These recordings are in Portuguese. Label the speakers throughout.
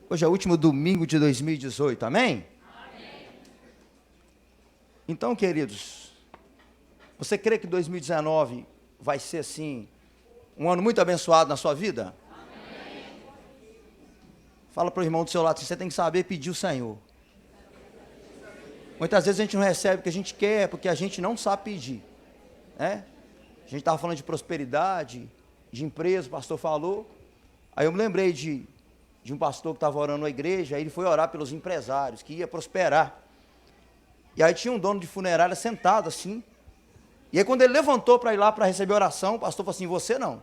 Speaker 1: Hoje é o último domingo de 2018, amém? Amém. Então, queridos, você crê que 2019 vai ser assim, um ano muito abençoado na sua vida? Amém. Fala para o irmão do seu lado, você tem que saber pedir o Senhor. Muitas vezes a gente não recebe o que a gente quer, porque a gente não sabe pedir, né? A gente estava falando de prosperidade, de empresa, o pastor falou, aí eu me lembrei de um pastor que estava orando na igreja, aí ele foi orar pelos empresários, que ia prosperar. E aí tinha um dono de funerária sentado assim, e aí quando ele levantou para ir lá para receber oração, o pastor falou assim, você não,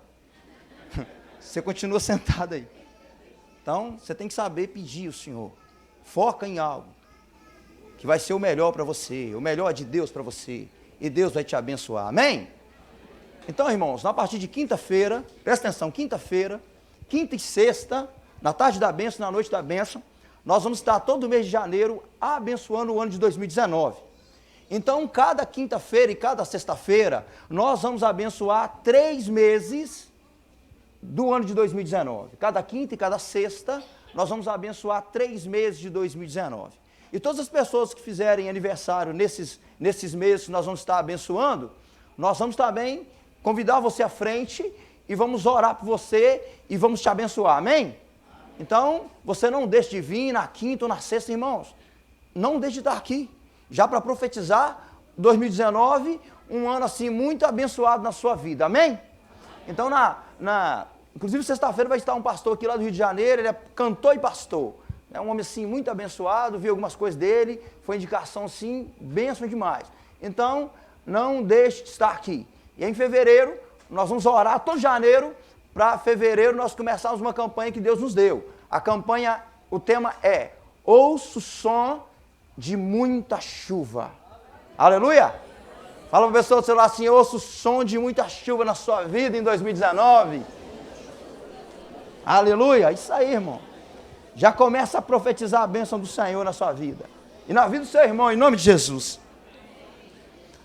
Speaker 1: você continua sentado aí. Então, você tem que saber pedir o Senhor, foca em algo, que vai ser o melhor para você, o melhor de Deus para você, e Deus vai te abençoar, amém? Então, irmãos, na partir de quinta-feira, presta atenção, quinta-feira, quinta e sexta, na tarde da bênção, na noite da bênção, nós vamos estar todo mês de janeiro abençoando o ano de 2019. Então, cada quinta-feira e cada sexta-feira, nós vamos abençoar 3 meses do ano de 2019. Cada quinta e cada sexta, nós vamos abençoar 3 meses de 2019. E todas as pessoas que fizerem aniversário nesses meses que nós vamos estar abençoando, nós vamos também convidar você à frente e vamos orar por você e vamos te abençoar, amém? Então, você não deixe de vir na quinta ou na sexta, irmãos. Não deixe de estar aqui, já para profetizar 2019, um ano assim muito abençoado na sua vida, amém? Então, inclusive sexta-feira vai estar um pastor aqui lá do Rio de Janeiro, ele é cantor e pastor. É um homem assim muito abençoado, vi algumas coisas dele, foi indicação assim, bênção demais. Então, não deixe de estar aqui. E em fevereiro, nós vamos orar todo janeiro, para fevereiro nós começarmos uma campanha que Deus nos deu. A campanha, o tema é, ouço o som de muita chuva. Aleluia! Fala para a pessoa do celular assim, ouço o som de muita chuva na sua vida em 2019. Aleluia! Isso aí, irmão. Já começa a profetizar a bênção do Senhor na sua vida. E na vida do seu irmão, em nome de Jesus.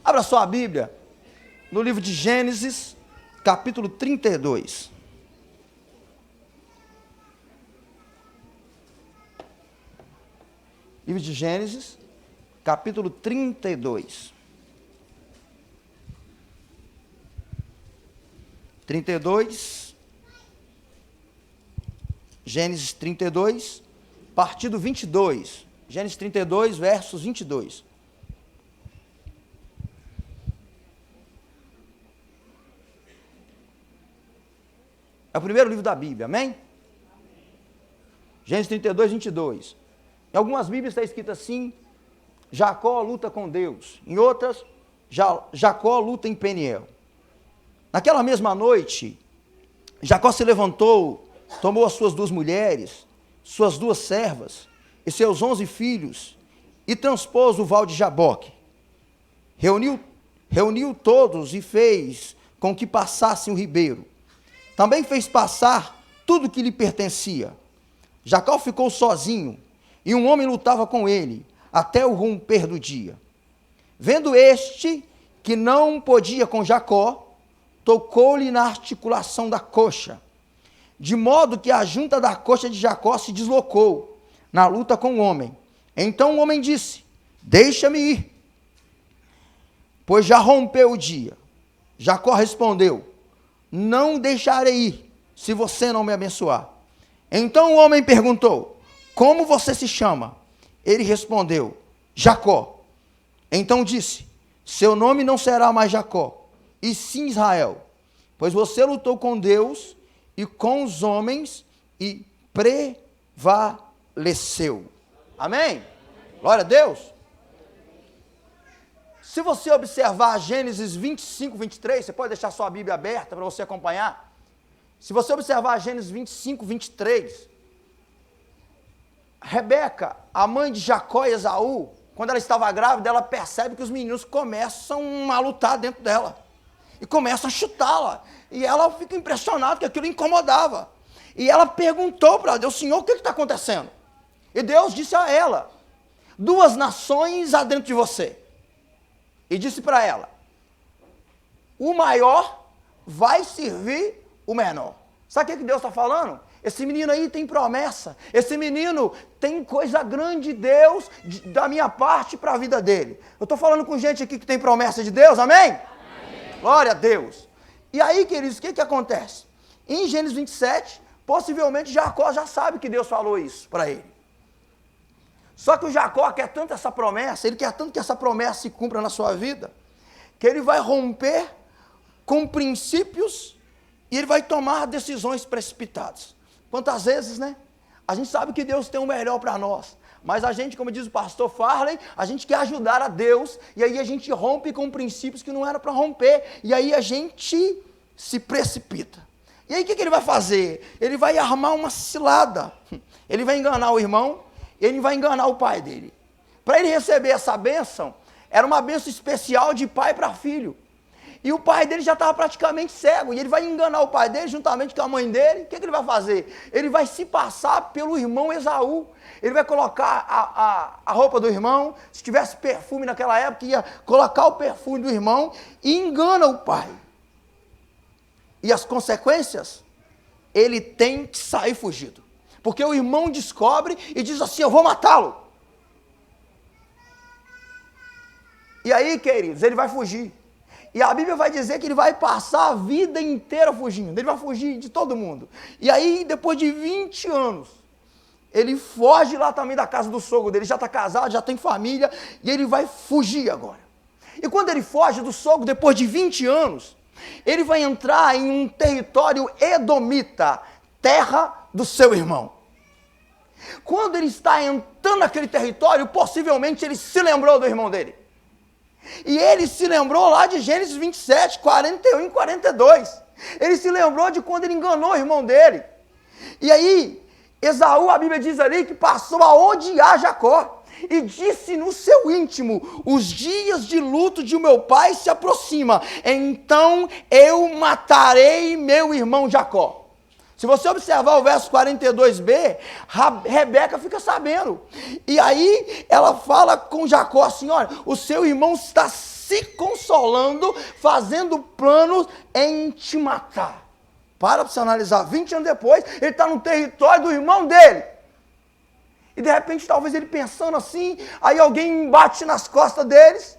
Speaker 1: Abra sua Bíblia no livro de Gênesis, capítulo 32. Livro de Gênesis, capítulo 32. 32, Gênesis 32, partido 22. Gênesis 32, versos 22. É o primeiro livro da Bíblia, amém? Gênesis 32, 22. Em algumas Bíblias está escrito assim, Jacó luta com Deus. Em outras, Jacó luta em Peniel. Naquela mesma noite, Jacó se levantou, tomou as suas 2 mulheres, suas 2 servas e seus 11 filhos e transpôs o val de Jaboque. Reuniu todos e fez com que passassem o ribeiro. Também fez passar tudo que lhe pertencia. Jacó ficou sozinho, e um homem lutava com ele, até o romper do dia. Vendo este, que não podia com Jacó, tocou-lhe na articulação da coxa, de modo que a junta da coxa de Jacó se deslocou, na luta com o homem. Então o homem disse, deixa-me ir, pois já rompeu o dia. Jacó respondeu, não deixarei ir, se você não me abençoar. Então o homem perguntou, como você se chama? Ele respondeu, Jacó. Então disse, seu nome não será mais Jacó, e sim Israel, pois você lutou com Deus e com os homens e prevaleceu. Amém? Glória a Deus. Se você observar Gênesis 25, 23, você pode deixar sua Bíblia aberta para você acompanhar. Se você observar Gênesis 25, 23, Rebeca, a mãe de Jacó e Esaú, quando ela estava grávida, ela percebe que os meninos começam a lutar dentro dela. E começam a chutá-la. E ela fica impressionada, que aquilo incomodava. E ela perguntou para Deus, Senhor, o que está acontecendo? E Deus disse a ela, 2 nações há dentro de você. E disse para ela, o maior vai servir o menor. Sabe o que Deus está falando? Esse menino aí tem promessa. Esse menino tem coisa grande de Deus, da minha parte, para a vida dele. Eu estou falando com gente aqui que tem promessa de Deus, amém? Amém. Glória a Deus. E aí, queridos, o que acontece? Em Gênesis 27, possivelmente Jacó já sabe que Deus falou isso para ele. Só que o Jacó quer tanto essa promessa, ele quer tanto que essa promessa se cumpra na sua vida, que ele vai romper com princípios e ele vai tomar decisões precipitadas. Quantas vezes, né? A gente sabe que Deus tem o melhor para nós, mas a gente, como diz o pastor Farley, a gente quer ajudar a Deus, e aí a gente rompe com princípios que não era para romper, e aí a gente se precipita. E aí o que ele vai fazer? Ele vai armar uma cilada, ele vai enganar o irmão, ele vai enganar o pai dele. Para ele receber essa bênção, era uma bênção especial de pai para filho. E o pai dele já estava praticamente cego, e ele vai enganar o pai dele juntamente com a mãe dele. O que ele vai fazer? Ele vai se passar pelo irmão Esaú. Ele vai colocar a roupa do irmão, se tivesse perfume naquela época, ia colocar o perfume do irmão e engana o pai. E as consequências? Ele tem que sair fugido. Porque o irmão descobre e diz assim, eu vou matá-lo. E aí, queridos, ele vai fugir. E a Bíblia vai dizer que ele vai passar a vida inteira fugindo. Ele vai fugir de todo mundo. E aí, depois de 20 anos, ele foge lá também da casa do sogro dele. Já está casado, já tem família. E ele vai fugir agora. E quando ele foge do sogro, depois de 20 anos, ele vai entrar em um território edomita, terra do seu irmão. Quando ele está entrando naquele território, possivelmente ele se lembrou do irmão dele. E ele se lembrou lá de Gênesis 27, 41 e 42. Ele se lembrou de quando ele enganou o irmão dele. E aí, Esaú, a Bíblia diz ali, que passou a odiar Jacó. E disse no seu íntimo, os dias de luto de meu pai se aproximam. Então eu matarei meu irmão Jacó. Se você observar o verso 42b, Rebeca fica sabendo. E aí ela fala com Jacó assim, olha, o seu irmão está se consolando, fazendo planos em te matar. Para você analisar, 20 anos depois, ele está no território do irmão dele. E de repente, talvez ele pensando assim, aí alguém bate nas costas deles,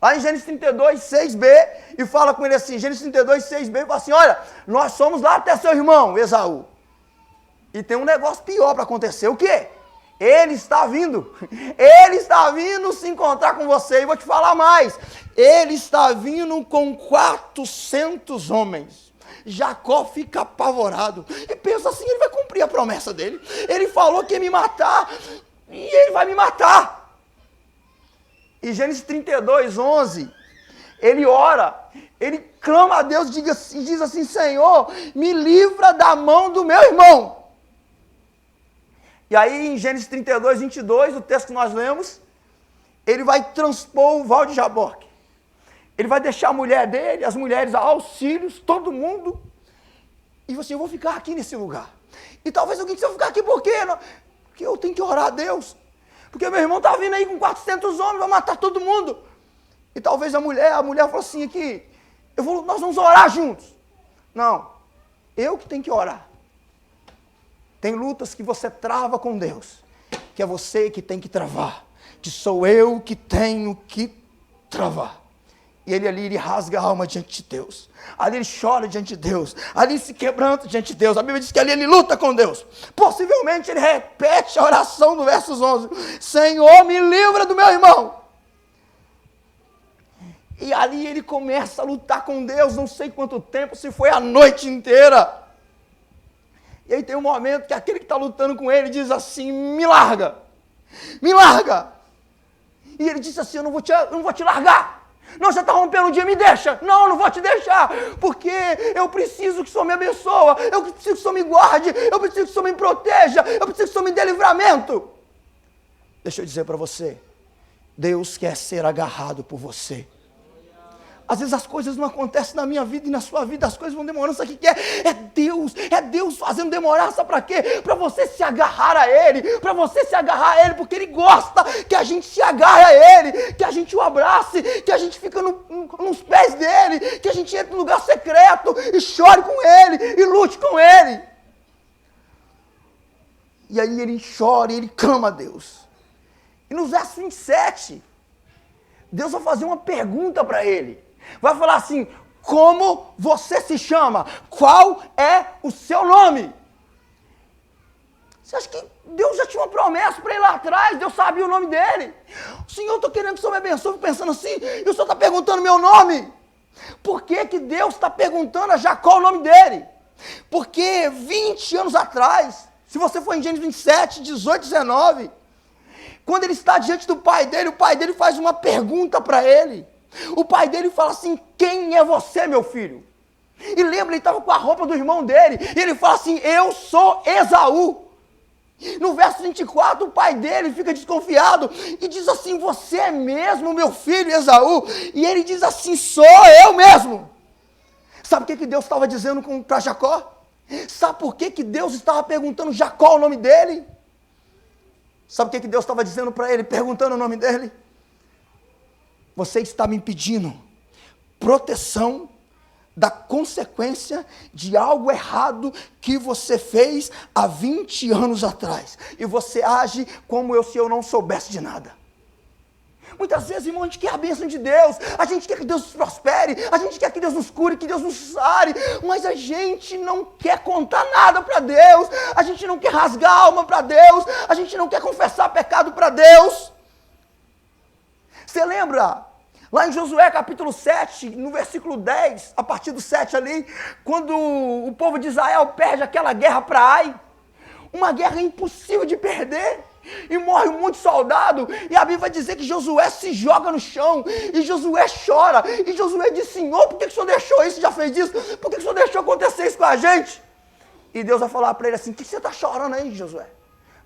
Speaker 1: lá em Gênesis 32, 6b, e fala com ele assim, Gênesis 32, 6b, e fala assim, olha, nós somos lá até seu irmão, Esaú. E tem um negócio pior para acontecer, o quê? Ele está vindo se encontrar com você, e vou te falar mais, ele está vindo com 400 homens. Jacó fica apavorado, e pensa assim, ele vai cumprir a promessa dele, ele falou que ia me matar, e ele vai me matar. Em Gênesis 32, 11, ele ora, ele clama a Deus e diz assim, Senhor, me livra da mão do meu irmão. E aí em Gênesis 32, 22, o texto que nós lemos, ele vai transpor o val de Jaboque. Ele vai deixar a mulher dele, as mulheres, aos filhos, todo mundo, e assim, eu vou ficar aqui nesse lugar. E talvez alguém disse, eu vou ficar aqui por quê? Não, porque eu tenho que orar a Deus. Porque meu irmão está vindo aí com 400 homens, vai matar todo mundo. E talvez a mulher falou assim aqui, nós vamos orar juntos. Não, eu que tenho que orar. Tem lutas que você trava com Deus, que é você que tem que travar, que sou eu que tenho que travar. E ele rasga a alma diante de Deus. Ali ele chora diante de Deus. Ali ele se quebranta diante de Deus. A Bíblia diz que ali ele luta com Deus. Possivelmente ele repete a oração do verso 11. Senhor, me livra do meu irmão. E ali ele começa a lutar com Deus, não sei quanto tempo, se foi a noite inteira. E aí tem um momento que aquele que está lutando com ele diz assim, me larga. Me larga. E ele disse assim, eu não vou te largar. Não, você está rompendo o dia, me deixa. Não, não vou te deixar, porque eu preciso que o Senhor me abençoe, eu preciso que o Senhor me guarde, eu preciso que o Senhor me proteja, eu preciso que o Senhor me dê livramento. Deixa eu dizer para você, Deus quer ser agarrado por você. Às vezes as coisas não acontecem na minha vida e na sua vida, as coisas vão demorando, sabe o que é Deus fazendo demorar, sabe para quê? Para você se agarrar a Ele, porque Ele gosta que a gente se agarre a Ele, que a gente o abrace, que a gente fica nos pés dEle, que a gente entre no lugar secreto e chore com Ele, e lute com Ele. E aí ele chora e ele clama a Deus. E no verso 27, Deus vai fazer uma pergunta para ele. Vai falar assim: como você se chama? Qual é o seu nome? Você acha que Deus já tinha uma promessa para ele lá atrás? Deus sabia o nome dele. Senhor, eu estou querendo que o Senhor me abençoe, pensando assim, e o Senhor está perguntando meu nome. Por que que Deus está perguntando a Jacó o nome dele? Porque 20 anos atrás, se você for em Gênesis 27, 18, 19, quando ele está diante do pai dele, o pai dele faz uma pergunta para ele. O pai dele fala assim: quem é você, meu filho? E lembra, ele estava com a roupa do irmão dele, e ele fala assim: eu sou Esaú. No verso 24, o pai dele fica desconfiado e diz assim: você é mesmo meu filho Esaú? E ele diz assim: sou eu mesmo. Sabe o que Deus estava dizendo para Jacó? Sabe por que Deus estava perguntando Jacó o nome dele? Sabe o que Deus estava dizendo para ele, perguntando o nome dele? Você está me pedindo proteção da consequência de algo errado que você fez há 20 anos atrás. E você age como se eu não soubesse de nada. Muitas vezes, irmão, a gente quer a bênção de Deus, a gente quer que Deus nos prospere, a gente quer que Deus nos cure, que Deus nos sare, mas a gente não quer contar nada para Deus, a gente não quer rasgar a alma para Deus, a gente não quer confessar pecado para Deus. Você lembra? Lá em Josué capítulo 7, no versículo 10, a partir do 7 ali, quando o povo de Israel perde aquela guerra para Ai, uma guerra impossível de perder, e morre muito soldado, e a Bíblia vai dizer que Josué se joga no chão, e Josué chora, e Josué diz: Senhor, por que o Senhor deixou isso, já fez isso? Por que o Senhor deixou acontecer isso com a gente? E Deus vai falar para ele assim: o que você está chorando aí, Josué?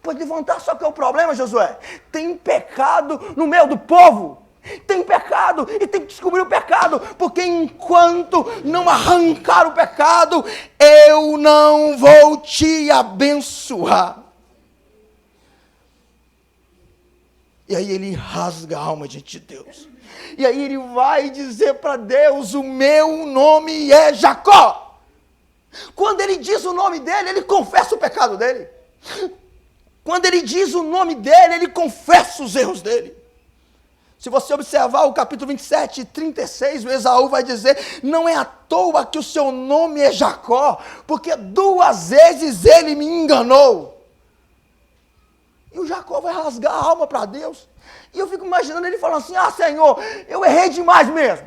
Speaker 1: Pode levantar, só que é o problema, Josué, tem pecado no meio do povo. Tem pecado e tem que descobrir o pecado, porque enquanto não arrancar o pecado, eu não vou te abençoar. E aí ele rasga a alma diante de Deus. E aí ele vai dizer para Deus: o meu nome é Jacó. Quando ele diz o nome dele, ele confessa o pecado dele. Quando ele diz o nome dele, ele confessa os erros dele. Se você observar o capítulo 27, 36, o Esaú vai dizer: não é à toa que o seu nome é Jacó, porque 2 vezes ele me enganou. E o Jacó vai rasgar a alma para Deus. E eu fico imaginando ele falando assim: ah, Senhor, eu errei demais mesmo.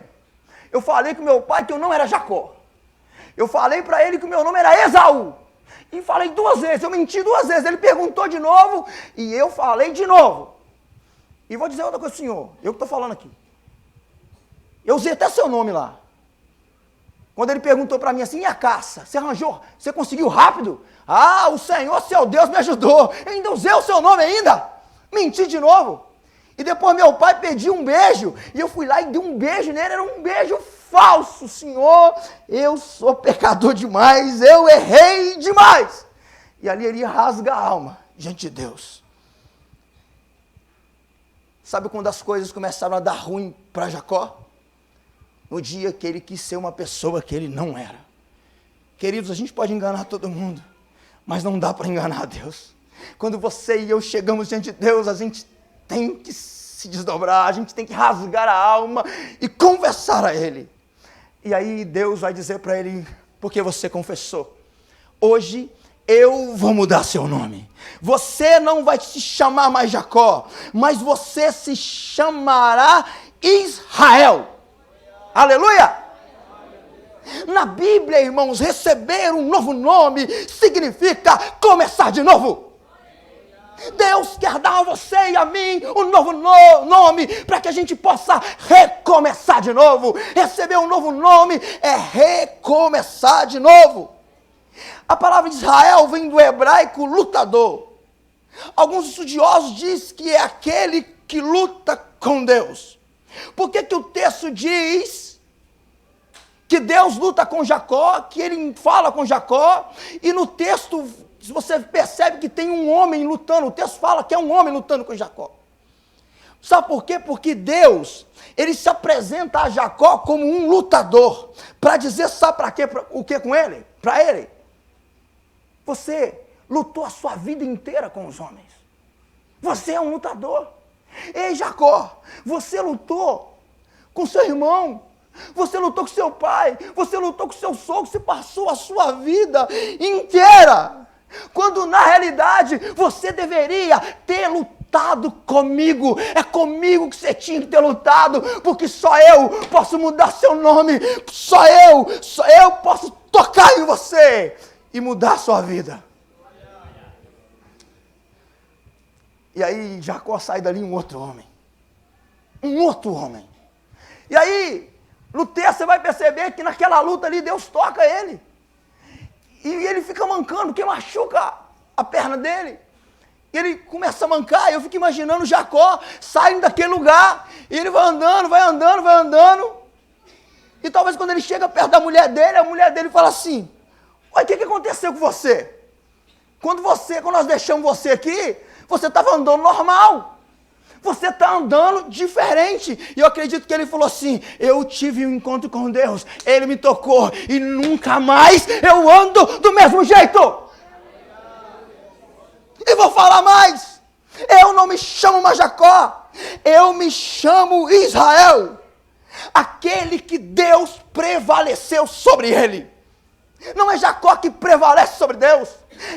Speaker 1: Eu falei com meu pai que eu não era Jacó. Eu falei para ele que o meu nome era Esaú. E falei 2 vezes, eu menti 2 vezes. Ele perguntou de novo e eu falei de novo. E vou dizer outra coisa, Senhor, eu que estou falando aqui. Eu usei até seu nome lá. Quando ele perguntou para mim assim: e a caça? Você arranjou? Você conseguiu rápido? Ah, o Senhor, seu Deus, me ajudou. Eu ainda usei o seu nome ainda. Menti de novo. E depois meu pai pediu um beijo. E eu fui lá e dei um beijo nele. Era um beijo falso. Senhor, eu sou pecador demais. Eu errei demais. E ali ele rasga a alma diante de Deus. Sabe quando as coisas começaram a dar ruim para Jacó? No dia que ele quis ser uma pessoa que ele não era. Queridos, a gente pode enganar todo mundo, mas não dá para enganar a Deus. Quando você e eu chegamos diante de Deus, a gente tem que se desdobrar, a gente tem que rasgar a alma e confessar a Ele. E aí Deus vai dizer para ele: porque você confessou, hoje eu vou mudar seu nome. Você não vai se chamar mais Jacó, mas você se chamará Israel. Aleluia! Na Bíblia, irmãos, receber um novo nome significa começar de novo. Deus quer dar a você e a mim um novo nome para que a gente possa recomeçar de novo. Receber um novo nome é recomeçar de novo. A palavra de Israel vem do hebraico lutador. Alguns estudiosos dizem que é aquele que luta com Deus. Por que o texto diz que Deus luta com Jacó, que ele fala com Jacó, e no texto você percebe que tem um homem lutando, o texto fala que é um homem lutando com Jacó. Sabe por quê? Porque Deus, ele se apresenta a Jacó como um lutador, para dizer, sabe para quê? O que com ele? Para ele. Você lutou a sua vida inteira com os homens. Você é um lutador. Ei, Jacó, você lutou com seu irmão, você lutou com seu pai, você lutou com seu sogro, você passou a sua vida inteira, quando na realidade você deveria ter lutado comigo. É comigo que você tinha que ter lutado, porque só eu posso mudar seu nome, só eu posso tocar em você e mudar a sua vida. E aí Jacó sai dali um outro homem. E aí, no texto você vai perceber que naquela luta ali Deus toca ele. E ele fica mancando, porque machuca a perna dele. E ele começa a mancar, e eu fico imaginando Jacó saindo daquele lugar, e ele vai andando. E talvez quando ele chega perto da mulher dele, a mulher dele fala assim: olha, o que aconteceu com você? Quando nós deixamos você aqui, você estava andando normal. Você está andando diferente. E eu acredito que ele falou assim: eu tive um encontro com Deus, ele me tocou e nunca mais eu ando do mesmo jeito. E vou falar mais: eu não me chamo mais Jacó, eu me chamo Israel, aquele que Deus prevaleceu sobre ele. Não é Jacó que prevalece sobre Deus,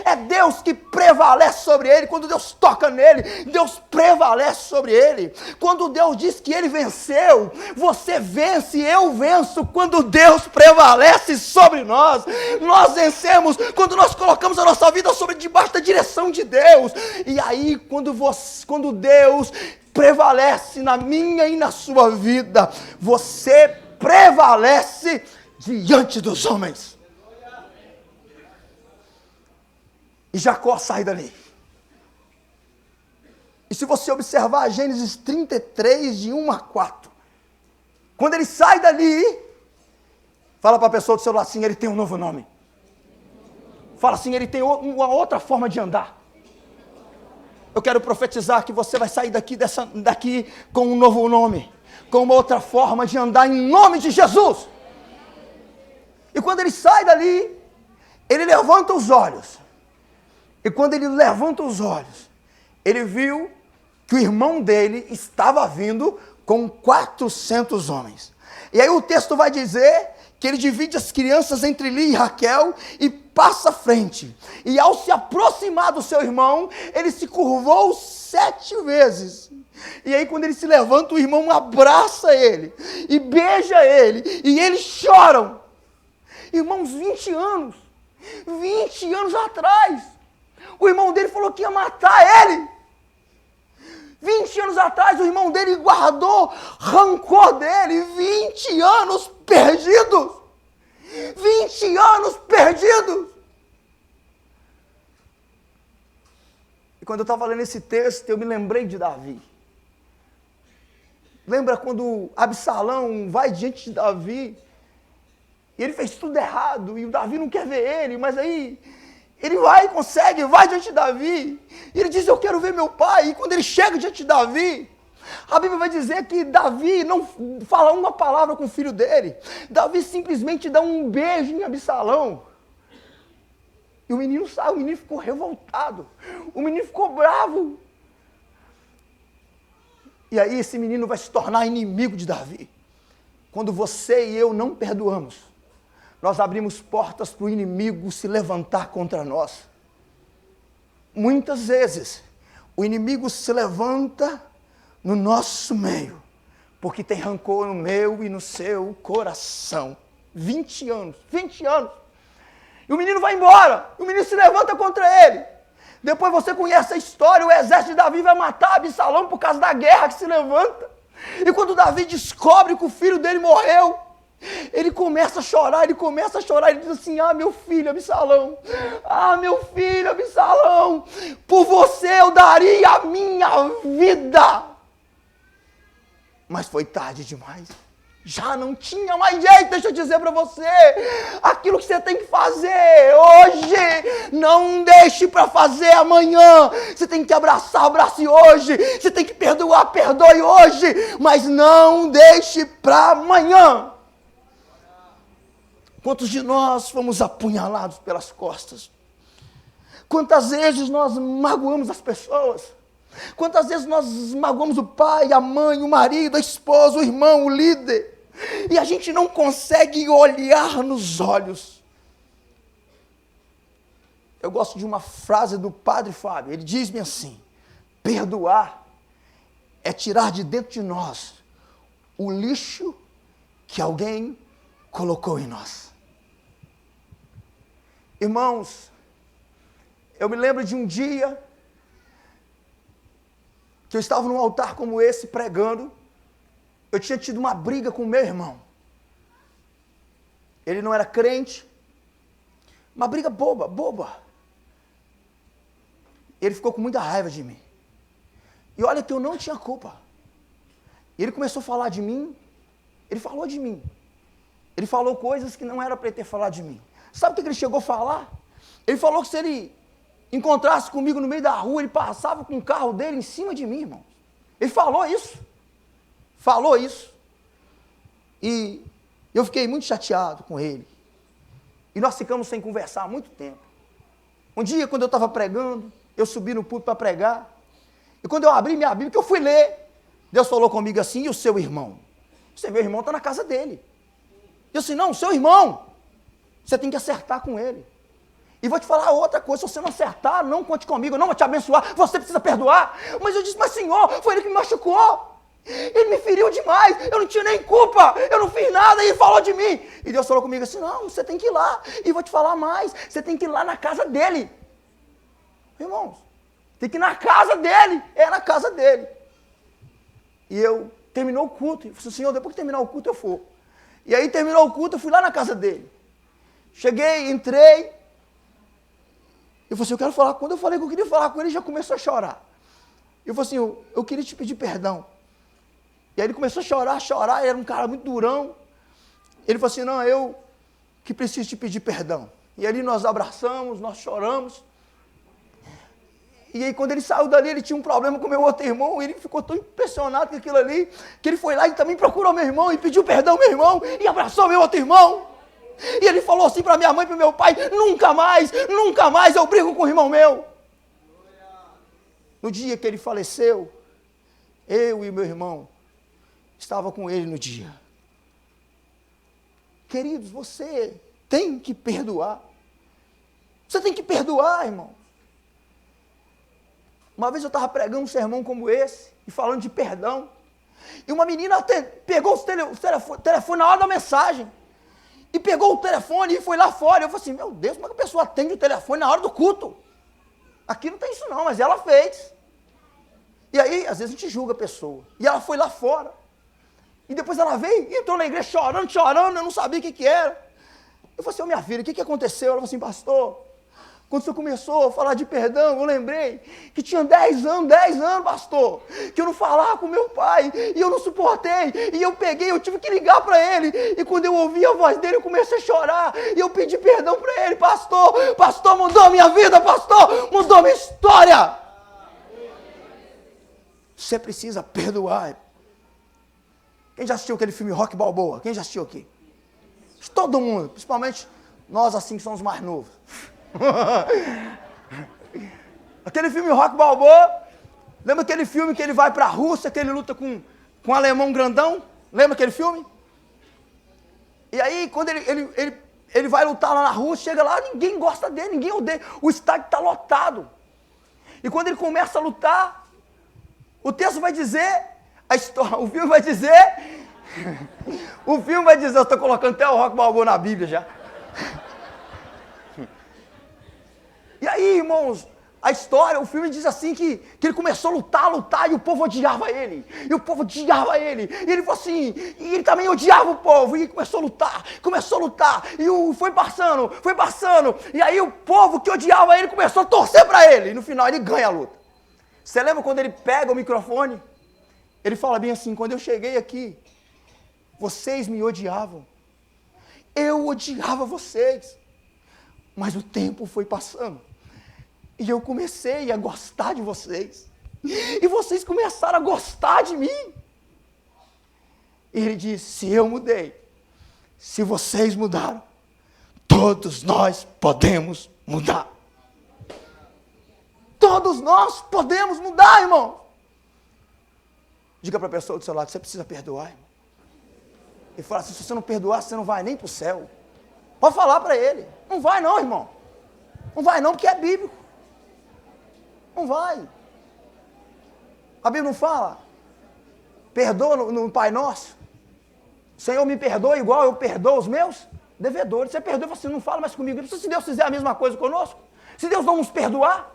Speaker 1: é Deus que prevalece sobre ele. Quando Deus toca nele, Deus prevalece sobre ele. Quando Deus diz que ele venceu, você vence, eu venço. Quando Deus prevalece sobre nós, nós vencemos. Quando nós colocamos a nossa vida debaixo da direção de Deus. E aí, quando Deus prevalece na minha e na sua vida, você prevalece diante dos homens. E Jacó sai dali. E se você observar Gênesis 33, de 1 a 4, quando ele sai dali, fala para a pessoa do seu lado assim: ele tem um novo nome. Fala assim: ele tem uma outra forma de andar. Eu quero profetizar que você vai sair daqui com um novo nome, com uma outra forma de andar, em nome de Jesus. E quando ele sai dali, ele levanta os olhos. E quando ele levanta os olhos, ele viu que o irmão dele estava vindo com 400 homens. E aí o texto vai dizer que ele divide as crianças entre Lia e Raquel e passa à frente. E ao se aproximar do seu irmão, ele se curvou 7 vezes. E aí quando ele se levanta, o irmão abraça ele e beija ele. E eles choram. Irmãos, 20 anos atrás, o irmão dele falou que ia matar ele. 20 anos atrás, o irmão dele guardou rancor dele. 20 anos perdidos. 20 anos perdidos. E quando eu estava lendo esse texto, eu me lembrei de Davi. Lembra quando Absalão vai diante de Davi, e ele fez tudo errado, e o Davi não quer ver ele, mas aí ele vai diante de Davi, e ele diz: eu quero ver meu pai. E quando ele chega diante de Davi, a Bíblia vai dizer que Davi não fala uma palavra com o filho dele. Davi simplesmente dá um beijo em Absalão. E o menino sai, o menino ficou revoltado, o menino ficou bravo. E aí esse menino vai se tornar inimigo de Davi. Quando você e eu não perdoamos, nós abrimos portas para o inimigo se levantar contra nós. Muitas vezes, o inimigo se levanta no nosso meio, porque tem rancor no meu e no seu coração. 20 anos. E o menino vai embora, o menino se levanta contra ele. Depois você conhece a história, o exército de Davi vai matar Absalão por causa da guerra que se levanta. E quando Davi descobre que o filho dele morreu, ele começa a chorar, ele diz assim: meu filho Absalão, por você eu daria a minha vida. Mas foi tarde demais, já não tinha mais jeito. Deixa eu dizer para você, aquilo que você tem que fazer hoje, não deixe para fazer amanhã. Você tem que abraçar, abrace hoje. Você tem que perdoar, perdoe hoje, mas não deixe para amanhã. Quantos de nós fomos apunhalados pelas costas? Quantas vezes nós magoamos as pessoas? Quantas vezes nós magoamos o pai, a mãe, o marido, a esposa, o irmão, o líder? E a gente não consegue olhar nos olhos. Eu gosto de uma frase do Padre Fábio. Ele diz-me assim: perdoar é tirar de dentro de nós o lixo que alguém colocou em nós. Irmãos, eu me lembro de um dia que eu estava num altar como esse, pregando. Eu tinha tido uma briga com o meu irmão. Ele não era crente. Uma briga boba. Ele ficou com muita raiva de mim. E olha que eu não tinha culpa. Ele começou a falar de mim. Ele falou de mim. Ele falou coisas que não era para ele ter falado de mim. Sabe o que ele chegou a falar? Ele falou que se ele encontrasse comigo no meio da rua, ele passava com o carro dele em cima de mim, irmão. Ele falou isso. E eu fiquei muito chateado com ele. E nós ficamos sem conversar há muito tempo. Um dia, quando eu estava pregando, eu subi no púlpito para pregar. E quando eu abri minha Bíblia, que eu fui ler, Deus falou comigo assim: e o seu irmão? Você, meu irmão está na casa dele. Eu disse: não, o seu irmão, você tem que acertar com ele. E vou te falar outra coisa: se você não acertar, não conte comigo, eu não vou te abençoar, você precisa perdoar. Mas eu disse: mas Senhor, foi ele que me machucou. Ele me feriu demais, eu não tinha nem culpa, eu não fiz nada, e ele falou de mim. E Deus falou comigo assim: não, você tem que ir lá. E vou te falar mais, você tem que ir lá na casa dele. Irmãos, tem que ir na casa dele, é na casa dele. E eu, terminou o culto, eu falei: Senhor, depois que terminar o culto eu for. E aí terminou o culto, eu fui lá na casa dele. Cheguei, entrei. Eu falei assim: eu quero falar. Quando eu falei que eu queria falar com ele, ele já começou a chorar. Eu falei assim: eu queria te pedir perdão. E aí ele começou a chorar, ele era um cara muito durão. Ele falou assim: não, eu que preciso te pedir perdão. E ali nós abraçamos, nós choramos. E aí quando ele saiu dali, ele tinha um problema com o meu outro irmão, ele ficou tão impressionado com aquilo ali, que ele foi lá e também procurou meu irmão, e pediu perdão ao meu irmão, e abraçou meu outro irmão. E ele falou assim para minha mãe e para meu pai: nunca mais eu brigo com o irmão meu. No dia que ele faleceu, eu e meu irmão estava com ele no dia. Queridos, você tem que perdoar. Você tem que perdoar, irmão. Uma vez eu estava pregando um sermão como esse, e falando de perdão, e uma menina pegou o telefone na hora da mensagem, e pegou o telefone e foi lá fora. Eu falei assim: meu Deus, como é que a pessoa atende o telefone na hora do culto? Aqui não tem isso não, mas ela fez. E aí, às vezes a gente julga a pessoa. E ela foi lá fora. E depois ela veio e entrou na igreja chorando, eu não sabia o que era. Eu falei assim: minha filha, o que aconteceu? Ela falou assim: pastor, quando você começou a falar de perdão, eu lembrei que tinha 10 anos, pastor, que eu não falava com meu pai, e eu não suportei, e eu tive que ligar para ele, e quando eu ouvi a voz dele, eu comecei a chorar, e eu pedi perdão para ele: pastor, mudou a minha vida, pastor, mudou a minha história. Você precisa perdoar. Quem já assistiu aquele filme Rocky Balboa? Quem já assistiu aqui? Todo mundo, principalmente nós assim que somos mais novos. Aquele filme Rocky Balboa, lembra aquele filme que ele vai para a Rússia, que ele luta com um alemão grandão? Lembra aquele filme? E aí, quando ele vai lutar lá na Rússia, chega lá, ninguém gosta dele, ninguém odeia, o estádio está lotado. E quando ele começa a lutar, o texto vai dizer, o filme vai dizer, eu estou colocando até o Rocky Balboa na Bíblia já. E aí, irmãos, a história, o filme diz assim que ele começou a lutar, e o povo odiava ele. E ele falou assim, e ele também odiava o povo, e começou a lutar, e foi passando. E aí o povo que odiava ele começou a torcer para ele, e no final ele ganha a luta. Você lembra quando ele pega o microfone? Ele fala bem assim: quando eu cheguei aqui, vocês me odiavam. Eu odiava vocês. Mas o tempo foi passando. E eu comecei a gostar de vocês. E vocês começaram a gostar de mim. E ele disse: se eu mudei, se vocês mudaram, todos nós podemos mudar. Todos nós podemos mudar, irmão. Diga para a pessoa do seu lado, você precisa perdoar, irmão. E fala assim, se você não perdoar, você não vai nem para o céu. Pode falar para ele. Não vai não, irmão. Não vai não, porque é bíblico. Não vai. A Bíblia não fala. Perdoa no Pai Nosso. Senhor, me perdoa igual eu perdoo os meus devedores. Você perdoa e fala assim, não fala mais comigo. Se Deus fizer a mesma coisa conosco, se Deus não nos perdoar.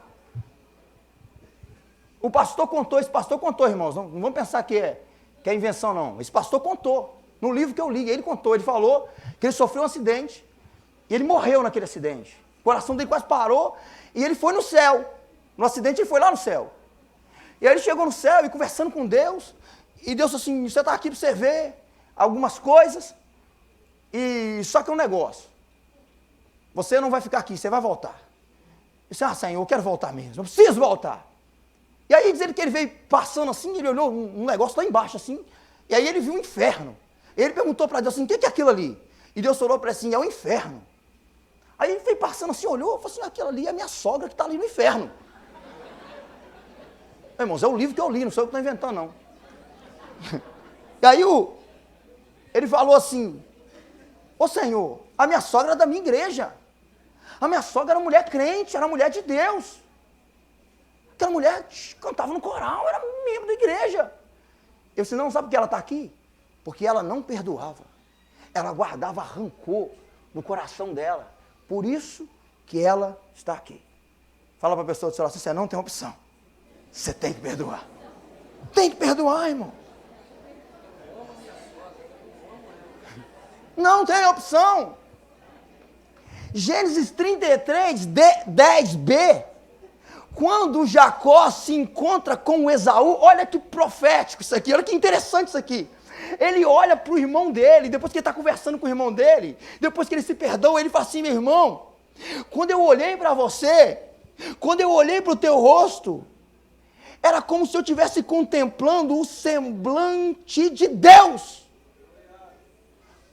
Speaker 1: O pastor contou, esse pastor contou, irmãos. Não vamos pensar que é invenção, não. Esse pastor contou. No livro que eu li, ele contou, ele falou que ele sofreu um acidente. E ele morreu naquele acidente. O coração dele quase parou e ele foi no céu. No acidente ele foi lá no céu. E aí ele chegou no céu e conversando com Deus. E Deus falou assim, você está aqui para você ver algumas coisas. E só que é um negócio. Você não vai ficar aqui, você vai voltar. Eu disse, Senhor, eu quero voltar mesmo. Eu preciso voltar. E aí diz ele que ele veio passando assim, ele olhou um negócio lá embaixo assim. E aí ele viu um inferno. Ele perguntou para Deus assim, o que é aquilo ali? E Deus falou para ele assim, é o inferno. Aí ele veio passando assim, olhou, falou assim, aquilo ali é a minha sogra que está ali no inferno. Irmãos, é o livro que eu li, não sou eu que estou inventando, não. E aí ele falou assim, ô Senhor, a minha sogra era da minha igreja. A minha sogra era mulher crente, era mulher de Deus. Aquela mulher cantava no coral, era membro da igreja. Eu disse, não, sabe por que ela está aqui? Porque ela não perdoava. Ela guardava rancor no coração dela. Por isso que ela está aqui. Fala para a pessoa do seu lado, você não tem opção. Você tem que perdoar. Tem que perdoar, irmão. Não tem opção. Gênesis 33, 10b. Quando Jacó se encontra com Esaú, olha que profético isso aqui, olha que interessante isso aqui. Ele olha para o irmão dele, depois que ele está conversando com o irmão dele, depois que ele se perdoa, ele fala assim, meu irmão, quando eu olhei para você, quando eu olhei para o teu rosto, era como se eu estivesse contemplando o semblante de Deus.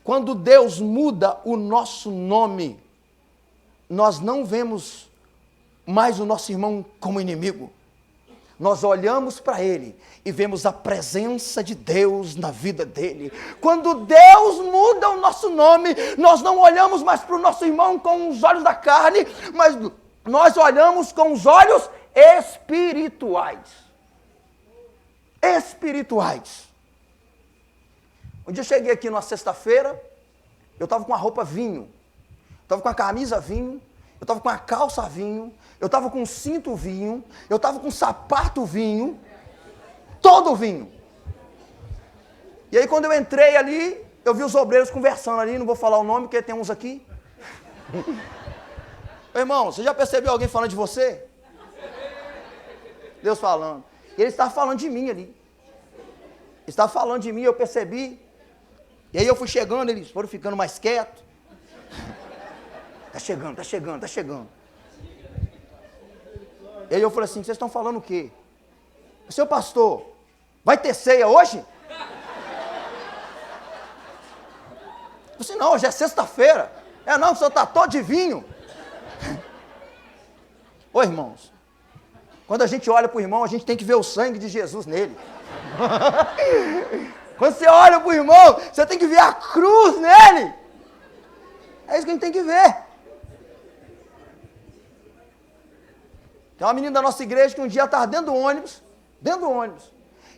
Speaker 1: Quando Deus muda o nosso nome, nós não vemos mais o nosso irmão como inimigo. Nós olhamos para ele e vemos a presença de Deus na vida dele. Quando Deus muda o nosso nome, nós não olhamos mais para o nosso irmão com os olhos da carne, mas nós olhamos com os olhos espirituais. Espirituais. Um dia eu cheguei aqui numa sexta-feira, eu estava com a roupa vinho, eu estava com a camisa vinho, eu estava com a calça vinho, eu estava com um cinto vinho, eu estava com um sapato vinho, todo vinho. E aí quando eu entrei ali, eu vi os obreiros conversando ali, não vou falar o nome, porque tem uns aqui. Irmão, você já percebeu alguém falando de você? Deus falando. E ele estava falando de mim ali. Ele estava falando de mim, eu percebi. E aí eu fui chegando, eles foram ficando mais quietos. Tá chegando, tá chegando, tá chegando. E aí eu falei assim, vocês estão falando o quê? Seu pastor, vai ter ceia hoje? Eu falei assim, não, hoje é sexta-feira. Não, o senhor está todo de vinho. Ô irmãos, quando a gente olha para o irmão, a gente tem que ver o sangue de Jesus nele. Quando você olha para o irmão, você tem que ver a cruz nele. É isso que a gente tem que ver. Tem uma menina da nossa igreja que um dia estava dentro do ônibus.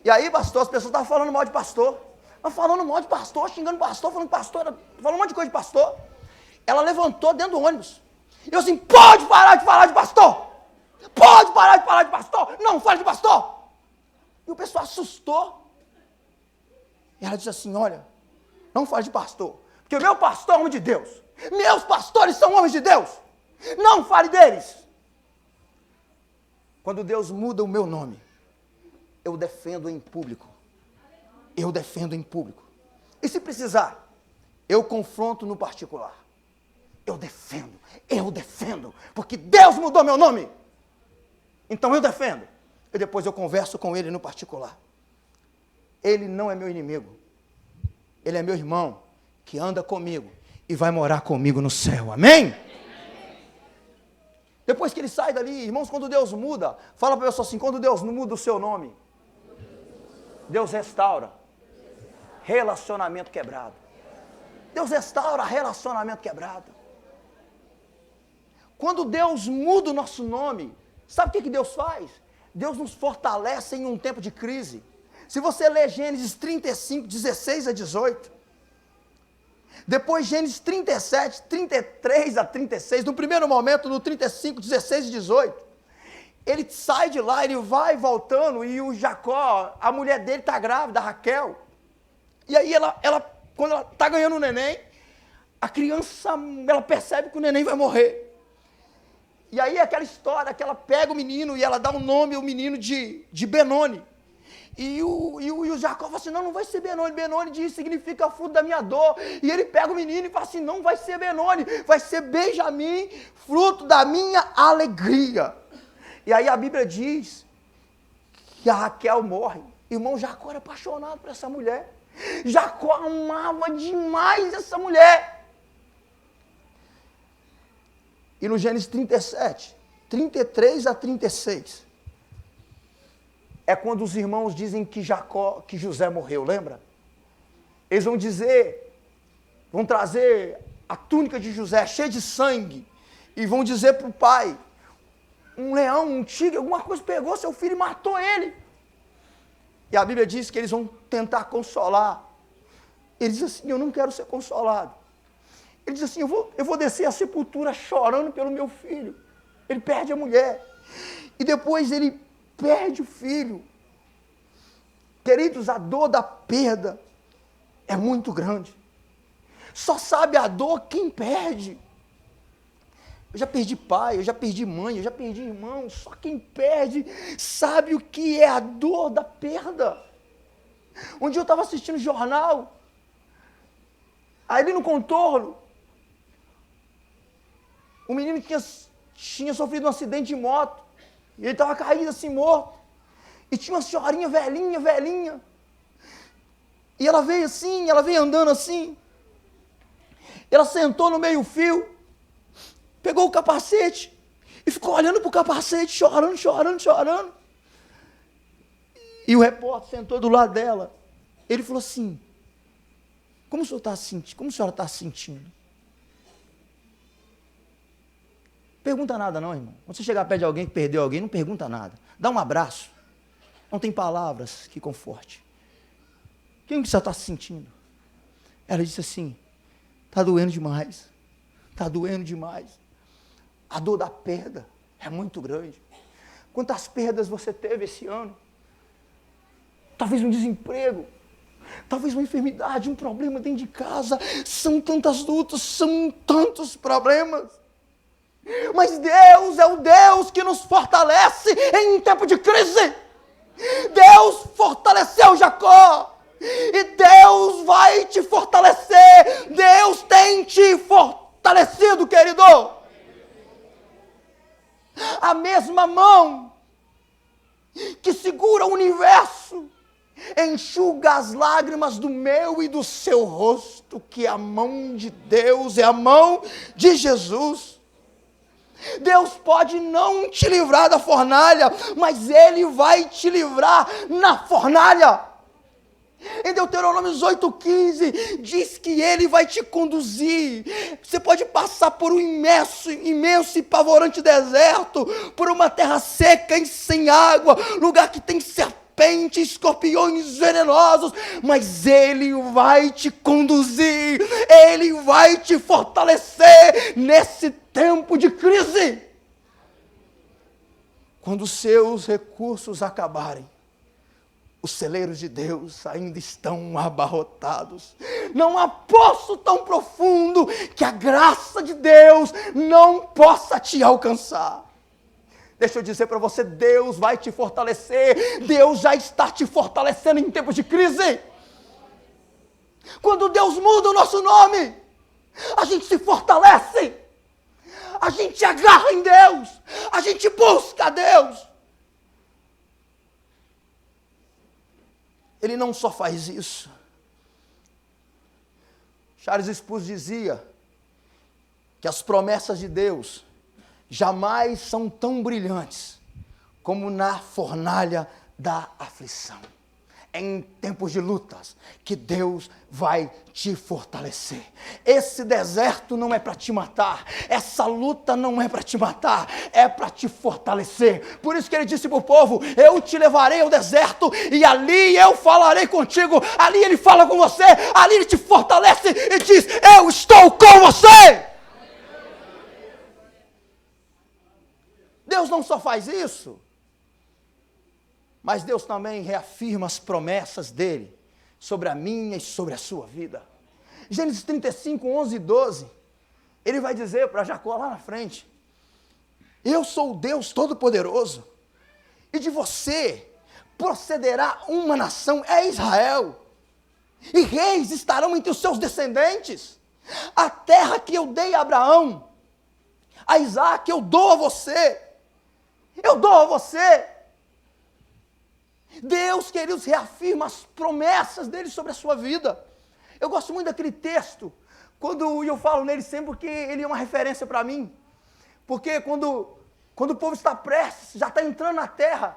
Speaker 1: E aí, pastor, as pessoas estavam falando mal de pastor. Falando mal de pastor, xingando pastor, falando um monte de coisa de pastor. Ela levantou dentro do ônibus. E eu assim, pode parar de falar de pastor. Pode parar de falar de pastor. Não fale de pastor. E o pessoal assustou. E ela disse assim, olha, não fale de pastor. Porque o meu pastor é homem de Deus. Meus pastores são homens de Deus. Não fale deles. Quando Deus muda o meu nome, eu defendo em público. Eu defendo em público. E se precisar, eu confronto no particular. Eu defendo, porque Deus mudou meu nome. Então eu defendo. E depois eu converso com ele no particular. Ele não é meu inimigo. Ele é meu irmão, que anda comigo e vai morar comigo no céu. Amém? Depois que ele sai dali, irmãos, quando Deus muda, fala para a pessoa assim, quando Deus não muda o seu nome, Deus restaura relacionamento quebrado. Deus restaura relacionamento quebrado. Quando Deus muda o nosso nome, sabe o que Deus faz? Deus nos fortalece em um tempo de crise. Se você ler Gênesis 35, 16 a 18, depois Gênesis 37, 33 a 36, no primeiro momento, no 35, 16 e 18, ele sai de lá, ele vai voltando, e o Jacó, a mulher dele está grávida, a Raquel, e aí quando ela está ganhando o neném, a criança, ela percebe que o neném vai morrer. E aí aquela história que ela pega o menino e ela dá um nome ao menino de Benoni. E o Jacó fala assim, não vai ser Benoni. Benoni significa fruto da minha dor. E ele pega o menino e fala assim, não vai ser Benoni, vai ser Benjamim, fruto da minha alegria. E aí a Bíblia diz que a Raquel morre. Irmão, Jacó era apaixonado por essa mulher. Jacó amava demais essa mulher. E no Gênesis 37, 33 a 36, é quando os irmãos dizem que José morreu, lembra? Eles vão trazer a túnica de José cheia de sangue, e vão dizer para o pai, um leão, um tigre, alguma coisa pegou seu filho e matou ele. E a Bíblia diz que eles vão tentar consolar. Ele diz assim, eu não quero ser consolado. Ele diz assim, eu vou descer à sepultura chorando pelo meu filho. Ele perde a mulher. E depois ele perde o filho. Queridos, a dor da perda é muito grande. Só sabe a dor quem perde. Eu já perdi pai, eu já perdi mãe, eu já perdi irmão. Só quem perde sabe o que é a dor da perda. Um dia eu estava assistindo jornal, aí ali no contorno, o menino tinha sofrido um acidente de moto, e ele estava caído assim, morto, e tinha uma senhorinha velhinha, e ela veio assim, ela veio andando assim, ela sentou no meio-fio, pegou o capacete, e ficou olhando para o capacete, chorando, e o repórter sentou do lado dela, ele falou assim, como a senhora está se sentindo? Pergunta nada não, irmão. Quando você chegar perto de alguém que perdeu alguém, não pergunta nada. Dá um abraço. Não tem palavras que conforte. Quem que você está se sentindo? Ela disse assim, está doendo demais. Está doendo demais. A dor da perda é muito grande. Quantas perdas você teve esse ano? Talvez um desemprego. Talvez uma enfermidade, um problema dentro de casa. São tantas lutas, são tantos problemas. Mas Deus é o Deus que nos fortalece em tempo de crise. Deus fortaleceu Jacó. E Deus vai te fortalecer. Deus tem te fortalecido, querido. A mesma mão que segura o universo enxuga as lágrimas do meu e do seu rosto, que a mão de Deus é a mão de Jesus. Deus pode não te livrar da fornalha, mas Ele vai te livrar na fornalha. Em Deuteronômio 18:15 diz que Ele vai te conduzir. Você pode passar por um imenso e pavorante deserto, por uma terra seca e sem água, lugar que tem serpentes, escorpiões venenosos, mas Ele vai te conduzir, Ele vai te fortalecer nesse tempo de crise. Quando os seus recursos acabarem, os celeiros de Deus ainda estão abarrotados. Não há poço tão profundo que a graça de Deus não possa te alcançar. Deixa eu dizer para você, Deus vai te fortalecer. Deus já está te fortalecendo em tempos de crise. Quando Deus muda o nosso nome, a gente se fortalece. A gente agarra em Deus. A gente busca a Deus. Ele não só faz isso. Charles Spurgeon dizia que as promessas de Deus jamais são tão brilhantes como na fornalha da aflição. É em tempos de lutas que Deus vai te fortalecer. Esse deserto não é para te matar, essa luta não é para te matar, é para te fortalecer. Por isso que ele disse para o povo: eu te levarei ao deserto e ali eu falarei contigo. Ali ele fala com você, ali ele te fortalece e diz: eu estou com você. Deus não só faz isso, mas Deus também reafirma as promessas dele sobre a minha e sobre a sua vida. Gênesis 35, 11 e 12, ele vai dizer para Jacó lá na frente: eu sou o Deus Todo-Poderoso, e de você procederá uma nação, é Israel, e reis estarão entre os seus descendentes. A terra que eu dei a Abraão, a Isaac, eu dou a você. Eu dou a você. Deus, queridos, reafirma as promessas dele sobre a sua vida. Eu gosto muito daquele texto, quando eu falo nele sempre, porque ele é uma referência para mim. Porque quando o povo está prestes, já está entrando na terra,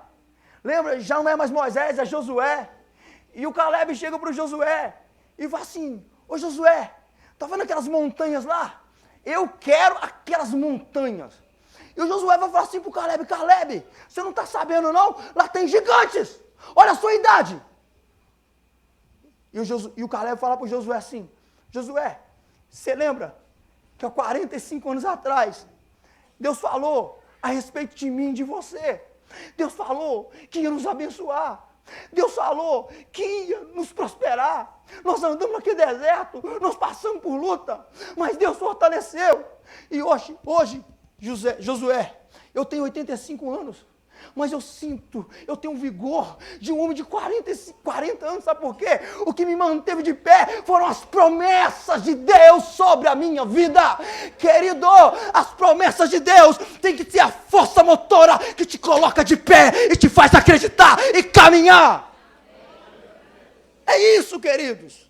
Speaker 1: lembra, já não é mais Moisés, é Josué. E o Caleb chega para o Josué e fala assim: ô Josué, está vendo aquelas montanhas lá? Eu quero aquelas montanhas. E o Josué vai falar assim para o Caleb: Caleb, você não está sabendo não? Lá tem gigantes, olha a sua idade. E o Caleb fala para o Josué assim: Josué, você lembra que há 45 anos atrás, Deus falou a respeito de mim e de você. Deus falou que ia nos abençoar. Deus falou que ia nos prosperar. Nós andamos naquele deserto, nós passamos por luta, mas Deus fortaleceu. E hoje Josué, eu tenho 85 anos, mas eu tenho um vigor de um homem de 40 anos, sabe por quê? O que me manteve de pé foram as promessas de Deus sobre a minha vida. Querido, as promessas de Deus têm que ser a força motora que te coloca de pé e te faz acreditar e caminhar. É isso, queridos.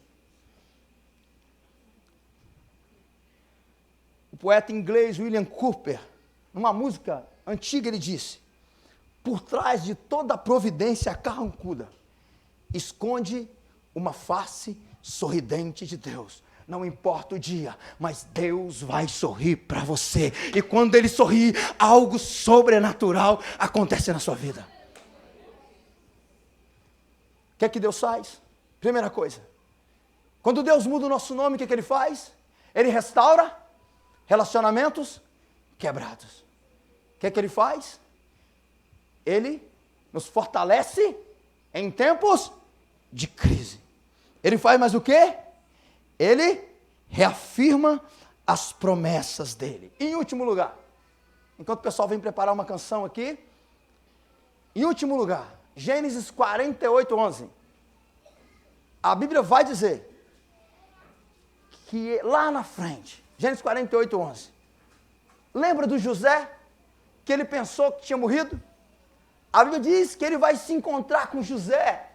Speaker 1: O poeta inglês William Cowper, numa música antiga, ele disse: por trás de toda providência carrancuda, esconde uma face sorridente de Deus. Não importa o dia, mas Deus vai sorrir para você. E quando Ele sorrir, algo sobrenatural acontece na sua vida. O que é que Deus faz? Primeira coisa, quando Deus muda o nosso nome, o que é que Ele faz? Ele restaura relacionamentos quebrados. O que é que Ele faz? Ele nos fortalece em tempos de crise. Ele faz mais o quê? Ele reafirma as promessas dele. E em último lugar, enquanto o pessoal vem preparar uma canção aqui, em último lugar, Gênesis 48, 11. A Bíblia vai dizer que lá na frente, Gênesis 48, 11. Lembra do José, que ele pensou que tinha morrido? A Bíblia diz que ele vai se encontrar com José.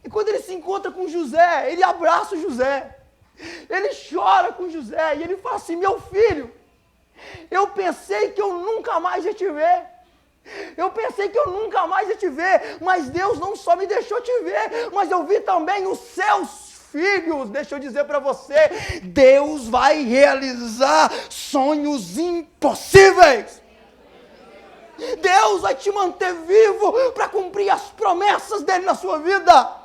Speaker 1: E quando ele se encontra com José, ele abraça o José. Ele chora com José e ele fala assim: meu filho, eu pensei que eu nunca mais ia te ver. Eu pensei que eu nunca mais ia te ver, mas Deus não só me deixou te ver, mas eu vi também os seus filhos. Deixa eu dizer para você, Deus vai realizar sonhos impossíveis. Deus vai te manter vivo para cumprir as promessas dele na sua vida.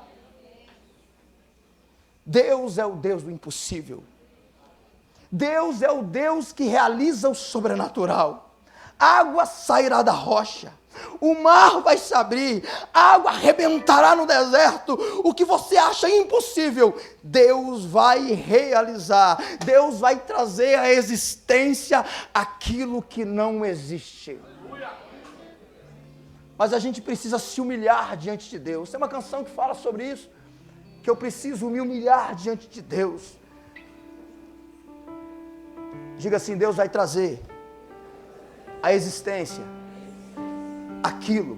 Speaker 1: Deus é o Deus do impossível. Deus é o Deus que realiza o sobrenatural. Água sairá da rocha, o mar vai se abrir, a água arrebentará no deserto. O que você acha impossível, Deus vai realizar. Deus vai trazer à existência aquilo que não existe. Mas a gente precisa se humilhar diante de Deus. Tem uma canção que fala sobre isso, que eu preciso me humilhar diante de Deus. Diga assim: Deus vai trazer à existência aquilo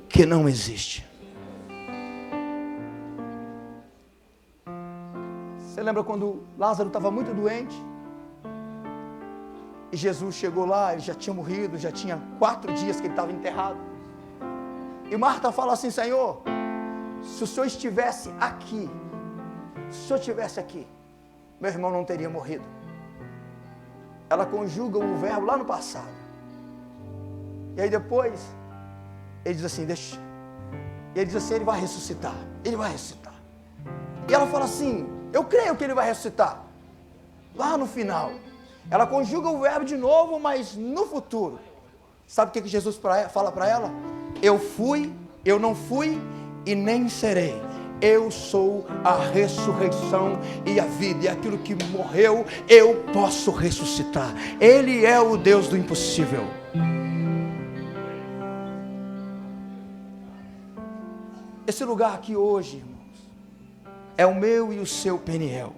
Speaker 1: que não existe. Você lembra quando Lázaro estava muito doente? E Jesus chegou lá, ele já tinha morrido, já tinha 4 dias que ele estava enterrado. E Marta fala assim: Senhor, se o Senhor estivesse aqui, se o Senhor estivesse aqui, meu irmão não teria morrido. Ela conjuga um verbo lá no passado. E aí depois, ele diz assim, deixa. E ele diz assim, ele vai ressuscitar. Ele vai ressuscitar. E ela fala assim, eu creio que ele vai ressuscitar. Lá no final. Ela conjuga o verbo de novo, mas no futuro. Sabe o que Jesus fala para ela? Eu fui, eu não fui e nem serei. Eu sou a ressurreição e a vida. E aquilo que morreu, eu posso ressuscitar. Ele é o Deus do impossível. Esse lugar aqui hoje, irmãos, é o meu e o seu Peniel.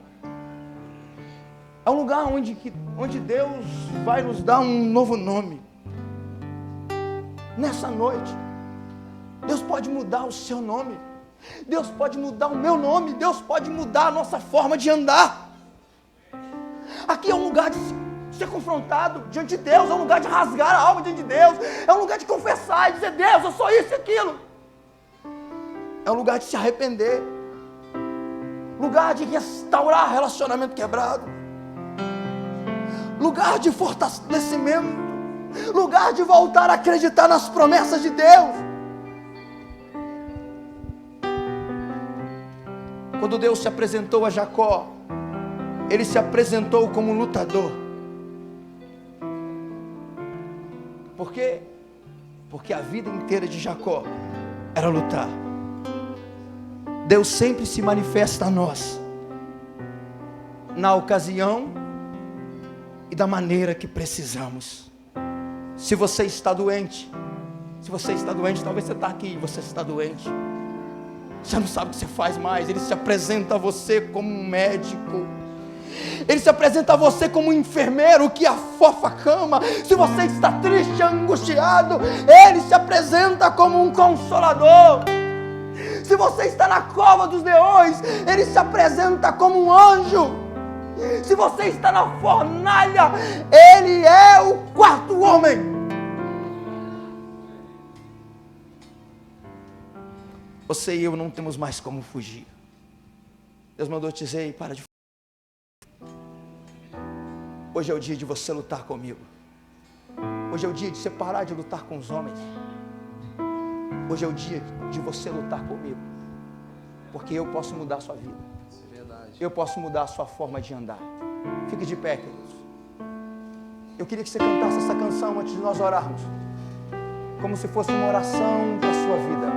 Speaker 1: É um lugar onde Deus vai nos dar um novo nome. Nessa noite, Deus pode mudar o seu nome. Deus pode mudar o meu nome. Deus pode mudar a nossa forma de andar. Aqui é um lugar de ser confrontado diante de Deus. É um lugar de rasgar a alma diante de Deus. É um lugar de confessar e dizer, Deus, eu sou isso e aquilo. É um lugar de se arrepender. Lugar de restaurar relacionamento quebrado. Lugar de fortalecimento. Lugar de voltar a acreditar nas promessas de Deus. Quando Deus se apresentou a Jacó, Ele se apresentou como um lutador. Por quê? Porque a vida inteira de Jacó era lutar. Deus sempre se manifesta a nós, na ocasião e da maneira que precisamos. Se você está doente, talvez você está aqui e você está doente. Você não sabe o que você faz mais. Ele se apresenta a você como um médico. Ele se apresenta a você como um enfermeiro que afofa a cama. Se você está triste, angustiado, Ele se apresenta como um consolador. Se você está na cova dos leões, Ele se apresenta como um anjo. Se você está na fornalha, Ele é o quarto homem. Você e eu não temos mais como fugir. Deus mandou te dizer, para de fugir. Hoje é o dia de você lutar comigo. Hoje é o dia de você parar de lutar com os homens. Hoje é o dia de você lutar comigo. Porque eu posso mudar a sua vida. Eu posso mudar a sua forma de andar. Fique de pé, queridos. Eu queria que você cantasse essa canção antes de nós orarmos. Como se fosse uma oração para a sua vida.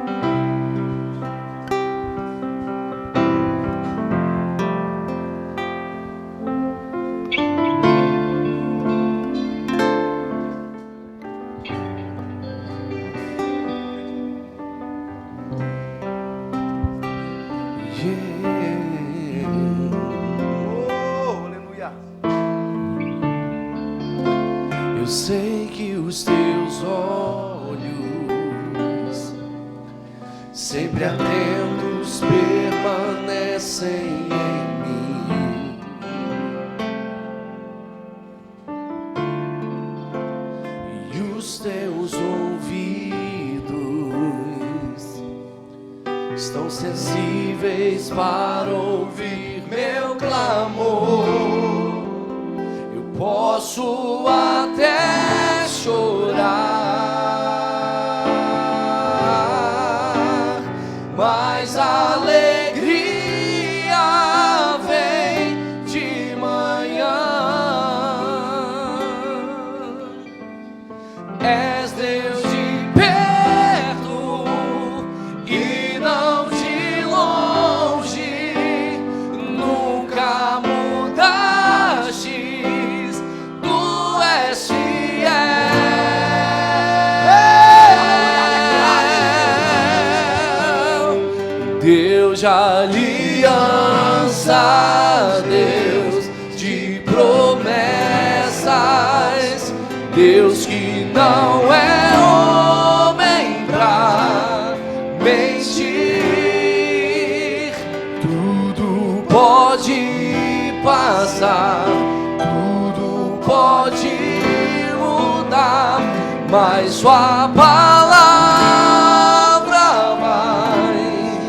Speaker 2: Eu sei que os teus olhos, sempre atentos, permanecem em mim. E os teus ouvidos estão sensíveis para ouvir meu clamor. Posso até chorar, mas a alegria vem de manhã. És Deus de perto e não de longe, nunca mudaste. Deus de aliança, Deus de promessas, Deus que não é homem pra mentir. Tudo pode passar, tudo pode mas sua palavra vai.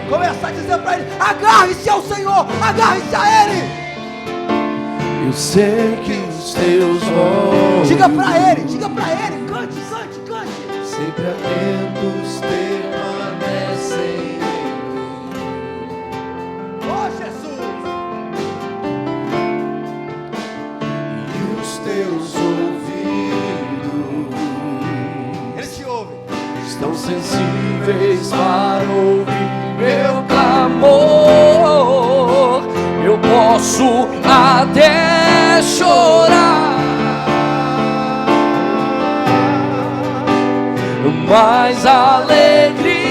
Speaker 1: Começa a dizer para ele: agarre-se ao Senhor, agarre-se a Ele.
Speaker 2: Eu sei que os teus olhos,
Speaker 1: Diga para ele, cante, cante, cante.
Speaker 2: sempre atentos permanecem.
Speaker 1: Oh Jesus!
Speaker 2: E os teus ouvidos,
Speaker 1: Ele te ouve.
Speaker 2: estão sensíveis para ouvir meu clamor. Eu posso até chorar, mas a alegria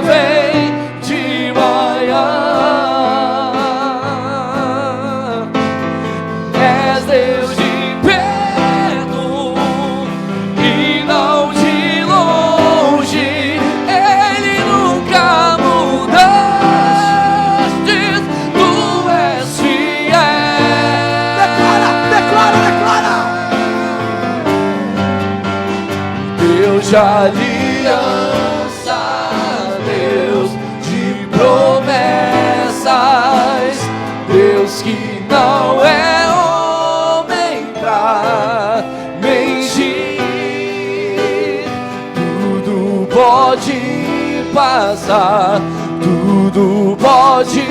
Speaker 2: vem de manhã. És Deus de perto e não de longe. Ele nunca mudaste, tu és fiel.
Speaker 1: Declara.
Speaker 2: Deus de aliança, Deus de promessas, Deus que não é homem pra mentir. Tudo pode passar, tudo pode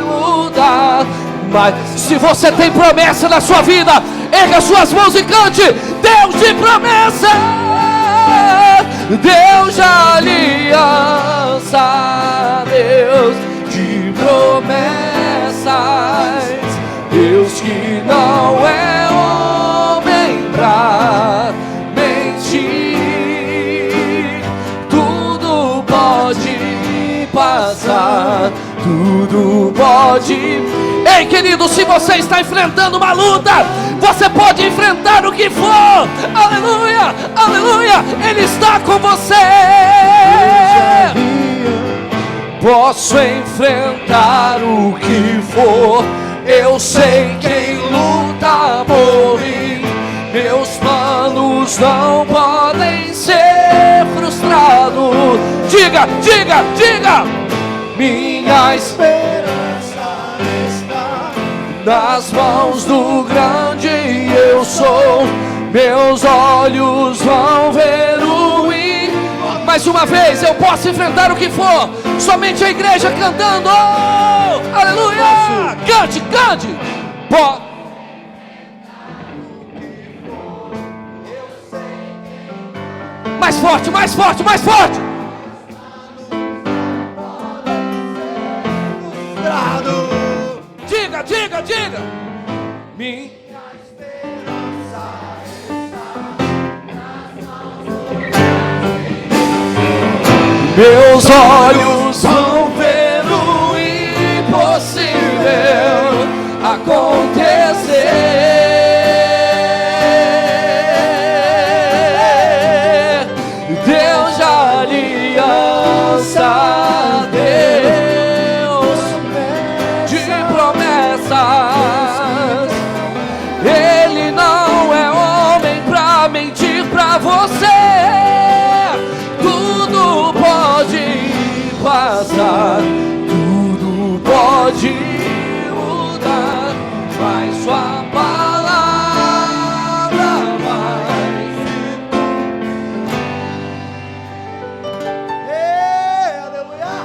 Speaker 2: mudar, mas se você tem promessa na sua vida, erga suas mãos e cante: Deus de promessa, Deus de aliança, Deus de promessas, Deus que não é homem pra mentir. Tudo pode passar, tudo pode. Ei, querido, se você está enfrentando uma luta, você pode enfrentar o que for. Aleluia, aleluia, Ele está com você. Posso enfrentar o que for, eu sei quem luta por mim. Meus planos não podem ser frustrados. Diga, diga, diga. Minha esperança está nas mãos do grande eu sou. Meus olhos vão ver o mais uma vez, eu posso enfrentar o que for. Somente a igreja cantando. Oh, aleluia. Cante, cante. Mais forte, mais forte, mais forte. Diga, diga, diga. Minha esperança está. Meus olhos vão ver o impossível acontecer. Deus de aliança, Deus de promessas. Ele não é homem pra mentir pra você. Tudo pode passar, tudo pode mudar, mas sua palavra vai.
Speaker 1: Aleluia!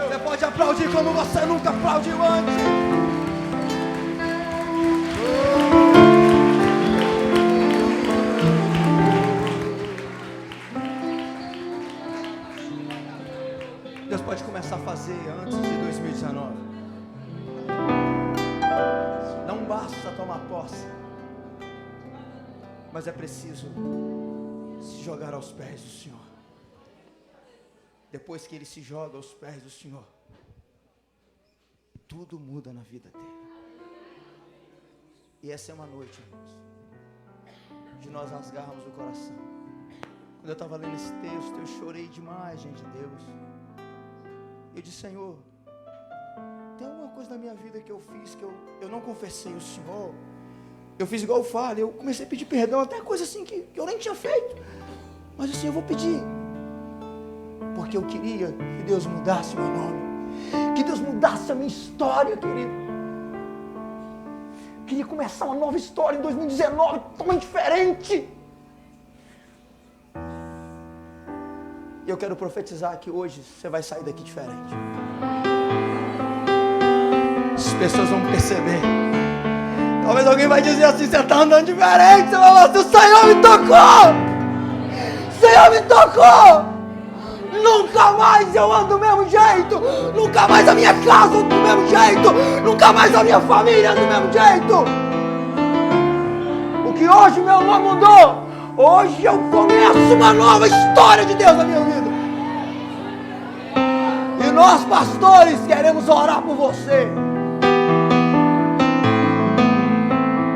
Speaker 1: Você pode aplaudir como você nunca aplaudiu antes. Deus pode começar a fazer antes de 2019. Não basta tomar posse, mas é preciso se jogar aos pés do Senhor. Depois que ele se joga aos pés do Senhor, tudo muda na vida dele. E essa é uma noite, irmãos, de nós rasgarmos o coração. Quando eu estava lendo esse texto, eu chorei demais, gente de Deus. Eu disse: Senhor, tem alguma coisa na minha vida que eu fiz, que eu não confessei o Senhor. Eu fiz igual eu falo, eu comecei a pedir perdão, até coisa assim que eu nem tinha feito. Mas assim, eu vou pedir. Porque eu queria que Deus mudasse meu nome. Que Deus mudasse a minha história, querido. Eu queria começar uma nova história em 2019, totalmente diferente. E eu quero profetizar que hoje você vai sair daqui diferente. As pessoas vão perceber. Talvez alguém vai dizer assim, você está andando diferente. Você vai falar assim, o Senhor me tocou. O Senhor me tocou. Nunca mais eu ando do mesmo jeito. Nunca mais a minha casa anda do mesmo jeito. Nunca mais a minha família anda do mesmo jeito. O que hoje meu nome mudou. Hoje eu começo uma nova história de Deus na minha vida. E nós, pastores, queremos orar por você.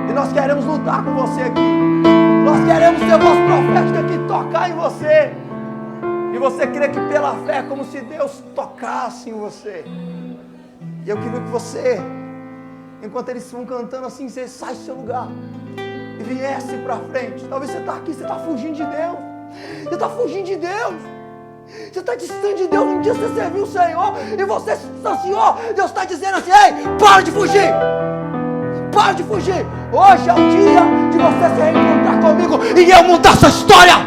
Speaker 1: E nós queremos lutar com você aqui. Nós queremos ter voz profética aqui, tocar em você. E você crê que pela fé é como se Deus tocasse em você. E eu queria que você, enquanto eles vão cantando assim, você sai do seu lugar e viesse para frente. Talvez você está aqui, você está fugindo de Deus. Você está fugindo de Deus. Você está distante de Deus. Um dia você serviu o Senhor e você se distanciou. Deus está dizendo assim, ei, para de fugir. Para de fugir. Hoje é o dia de você se reencontrar comigo e eu mudar sua história.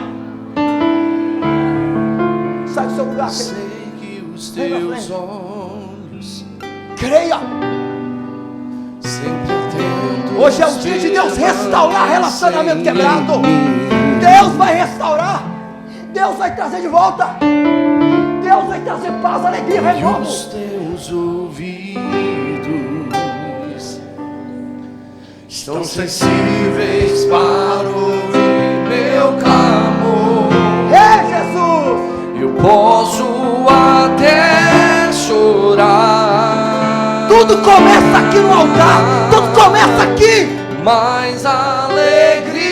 Speaker 1: Sai do seu lugar.
Speaker 2: Sei que os teus olhos
Speaker 1: creia. Hoje é o dia de Deus restaurar relacionamento quebrado. Deus vai restaurar. Deus vai trazer de volta. Deus vai trazer paz, alegria, renovo.
Speaker 2: Os teus ouvidos estão sensíveis para ouvir meu clamor.
Speaker 1: Ei, Jesus!
Speaker 2: Eu posso até chorar.
Speaker 1: Tudo começa aqui no altar. Tudo começa aqui.
Speaker 2: Mas a alegria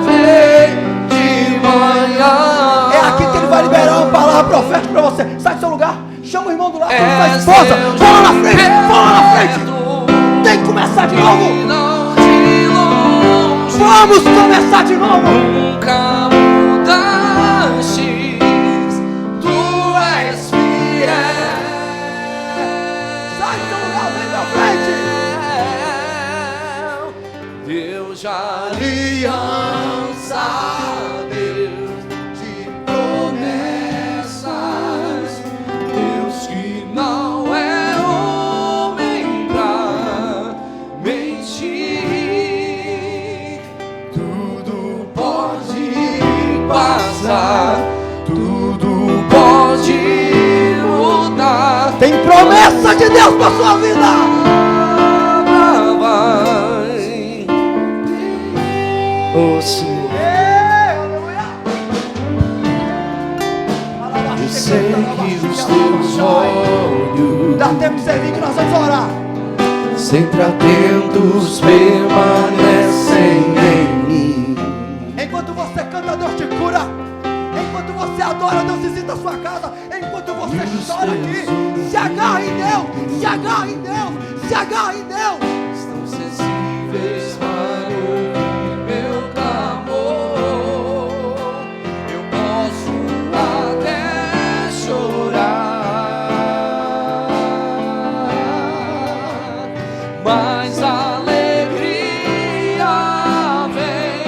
Speaker 2: vem de manhã.
Speaker 1: É aqui que Ele vai liberar uma palavra profética para você. Sai do seu lugar. Chama o irmão do lado. Sua esposa. Fala na frente. Fala na frente. Tem que começar de novo. Vamos começar de novo.
Speaker 2: Nunca mudaste. Tu és fiel.
Speaker 1: Sai do seu lugar. Vem pra frente.
Speaker 2: Deus de aliança, Deus de promessas, Deus que não é homem pra mentir. Tudo pode passar, tudo pode mudar.
Speaker 1: Tem promessa de Deus para sua vida.
Speaker 2: Oh, Senhor, eu sei que os teus olhos,
Speaker 1: dá tempo de servir que nós vamos orar.
Speaker 2: sempre atentos, permanecem em mim.
Speaker 1: Enquanto você canta, Deus te cura. Enquanto você adora, Deus visita a sua casa. Enquanto você chora aqui, se agarra em Deus, se agarra em Deus, se agarra em Deus.
Speaker 2: Estão sensíveis para ouvir meu clamor. Eu posso até chorar, mas a alegria vem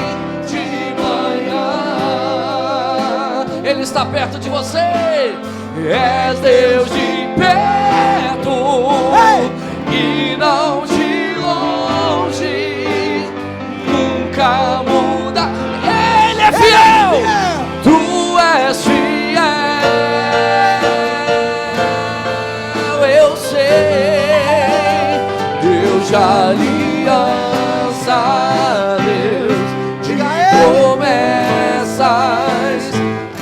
Speaker 2: de manhã. Ele está perto de você. És Deus de perto e não de longe. Nunca muda. Ele é fiel. Tu és fiel. Eu sei. Deus de aliança, Deus de promessas,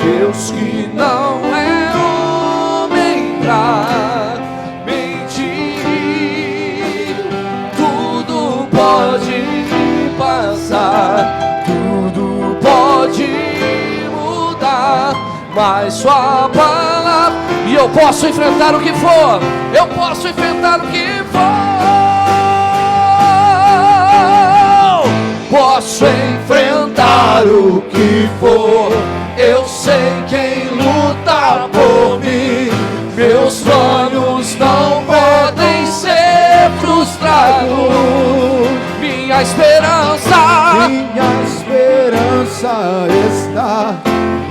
Speaker 2: Deus que não é homem pra mentir. Tudo pode passar, tudo pode mudar, mas sua palavra E eu posso enfrentar o que for. Eu posso enfrentar o que for. Posso enfrentar o que for. Eu sei quem luta por mim. Meus sonhos não podem ser frustrados. Minha esperança
Speaker 3: está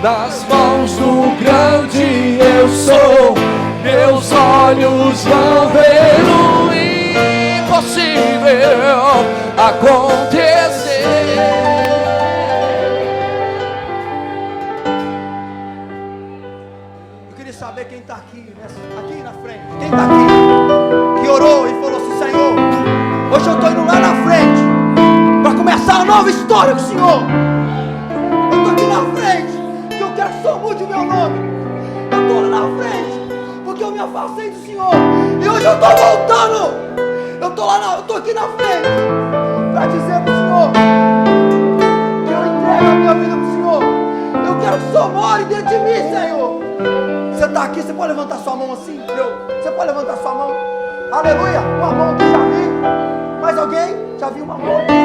Speaker 2: nas mãos do grande eu sou. Meus olhos vão ver o impossível acontecer.
Speaker 1: Eu queria saber quem está aqui, aqui na frente. Quem está aqui, que orou e falou assim: Senhor, hoje eu estou indo lá na frente para começar uma nova história com o Senhor. Eu estou aqui na frente porque eu quero que o Senhor mude o meu nome. Eu estou lá na frente porque eu me afastei do Senhor e hoje eu estou voltando. Eu estou aqui na frente para dizer para o Senhor que eu entrego a minha vida para o Senhor. Eu quero que o Senhor more dentro de mim, Senhor. Você está aqui, você pode levantar sua mão assim? Você pode levantar sua mão? Aleluia, uma mão aqui, já vi. Mais alguém? Já vi uma mão aqui?